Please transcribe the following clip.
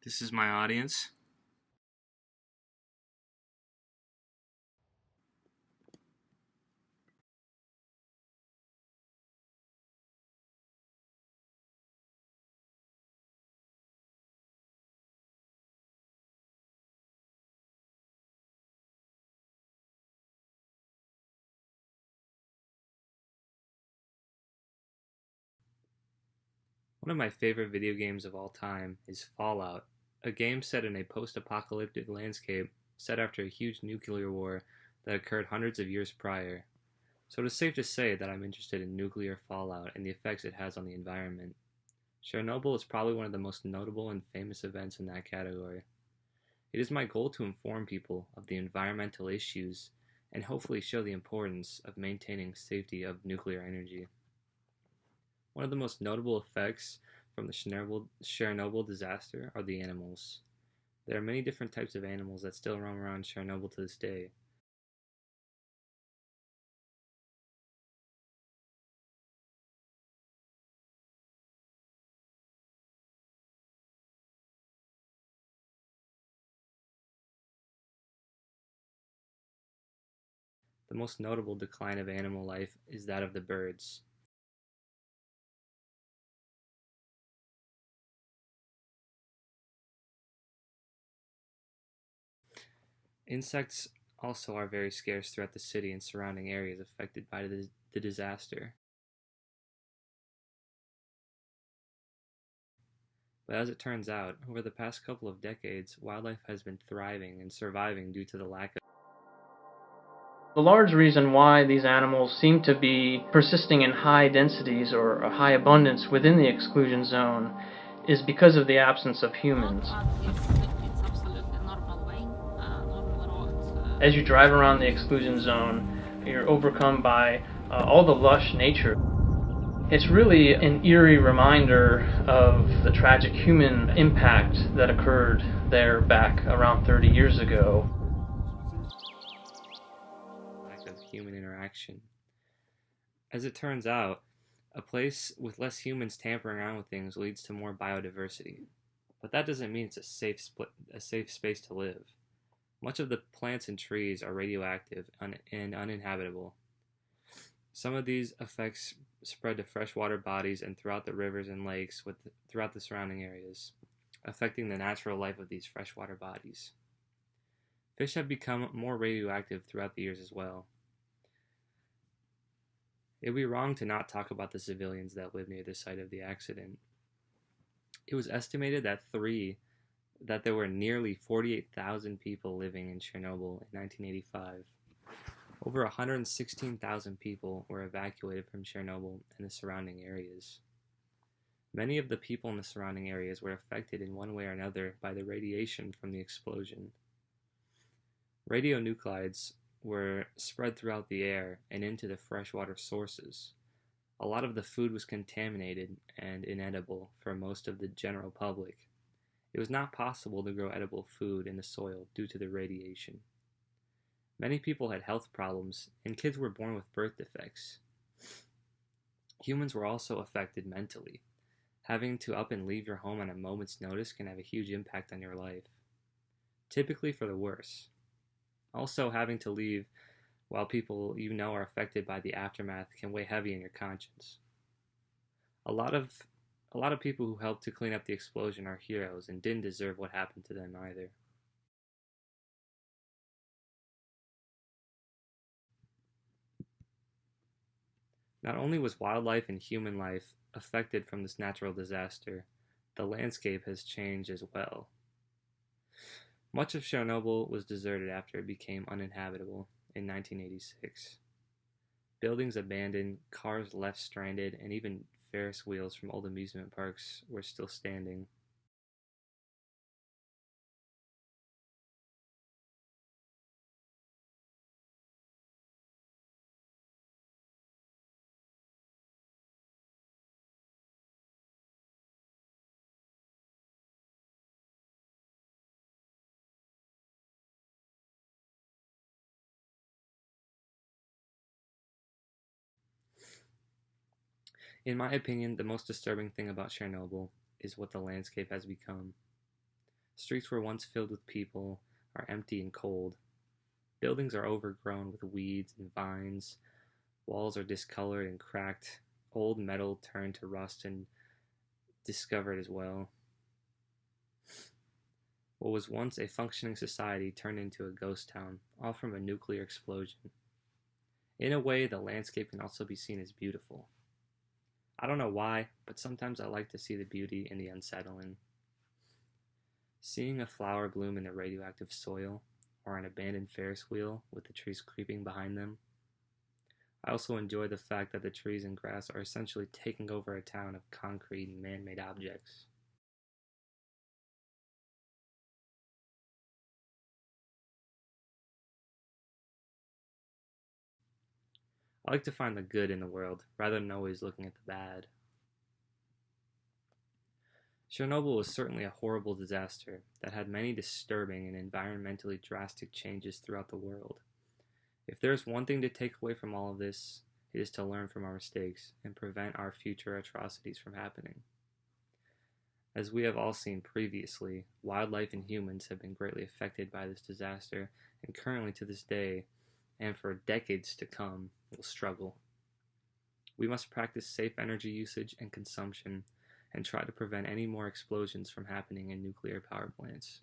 This is my audience. One of my favorite video games of all time is Fallout, a game set in a post-apocalyptic landscape set after a huge nuclear war that occurred hundreds of years prior. So it is safe to say that I'm interested in nuclear fallout and the effects it has on the environment. Chernobyl is probably one of the most notable and famous events in that category. It is my goal to inform people of the environmental issues and hopefully show the importance of maintaining safety of nuclear energy. One of the most notable effects from the Chernobyl disaster are the animals. There are many different types of animals that still roam around Chernobyl to this day. The most notable decline of animal life is that of the birds. Insects also are very scarce throughout the city and surrounding areas affected by the disaster. But as it turns out, over the past couple of decades, wildlife has been thriving and surviving due to the lack of. The large reason why these animals seem to be persisting in high densities or a high abundance within the exclusion zone is because of the absence of humans. It's absolutely normal way, normal road. As you drive around the exclusion zone, you're overcome by all the lush nature. It's really an eerie reminder of the tragic human impact that occurred there back around 30 years ago. Lack of human interaction. As it turns out, a place with less humans tampering around with things leads to more biodiversity. But that doesn't mean it's a safe space to live. Much of the plants and trees are radioactive and uninhabitable. Some of these effects spread to freshwater bodies and throughout the rivers and lakes throughout the surrounding areas, affecting the natural life of these freshwater bodies. Fish have become more radioactive throughout the years as well. It would be wrong to not talk about the civilians that live near the site of the accident. It was estimated that there were nearly 48,000 people living in Chernobyl in 1985. Over 116,000 people were evacuated from Chernobyl and the surrounding areas. Many of the people in the surrounding areas were affected in one way or another by the radiation from the explosion. Radionuclides were spread throughout the air and into the freshwater sources. A lot of the food was contaminated and inedible for most of the general public. It was not possible to grow edible food in the soil due to the radiation. Many people had health problems, and kids were born with birth defects. Humans were also affected mentally. Having to up and leave your home on a moment's notice can have a huge impact on your life, typically for the worse. Also, having to leave while people you know are affected by the aftermath can weigh heavy on your conscience. A lot of people who helped to clean up the explosion are heroes and didn't deserve what happened to them either. Not only was wildlife and human life affected from this natural disaster, the landscape has changed as well. Much of Chernobyl was deserted after it became uninhabitable in 1986. Buildings abandoned, cars left stranded, and even Ferris wheels from old amusement parks were still standing. In my opinion, the most disturbing thing about Chernobyl is what the landscape has become. Streets were once filled with people are empty and cold. Buildings are overgrown with weeds and vines. Walls are discolored and cracked. Old metal turned to rust and discovered as well. What was once a functioning society turned into a ghost town, all from a nuclear explosion. In a way, the landscape can also be seen as beautiful. I don't know why, but sometimes I like to see the beauty in the unsettling. Seeing a flower bloom in the radioactive soil, or an abandoned Ferris wheel with the trees creeping behind them. I also enjoy the fact that the trees and grass are essentially taking over a town of concrete and man-made objects. I like to find the good in the world, rather than always looking at the bad. Chernobyl was certainly a horrible disaster that had many disturbing and environmentally drastic changes throughout the world. If there's one thing to take away from all of this, it is to learn from our mistakes and prevent our future atrocities from happening. As we have all seen previously, wildlife and humans have been greatly affected by this disaster, and currently to this day, and for decades to come, will struggle. We must practice safe energy usage and consumption, and try to prevent any more explosions from happening in nuclear power plants.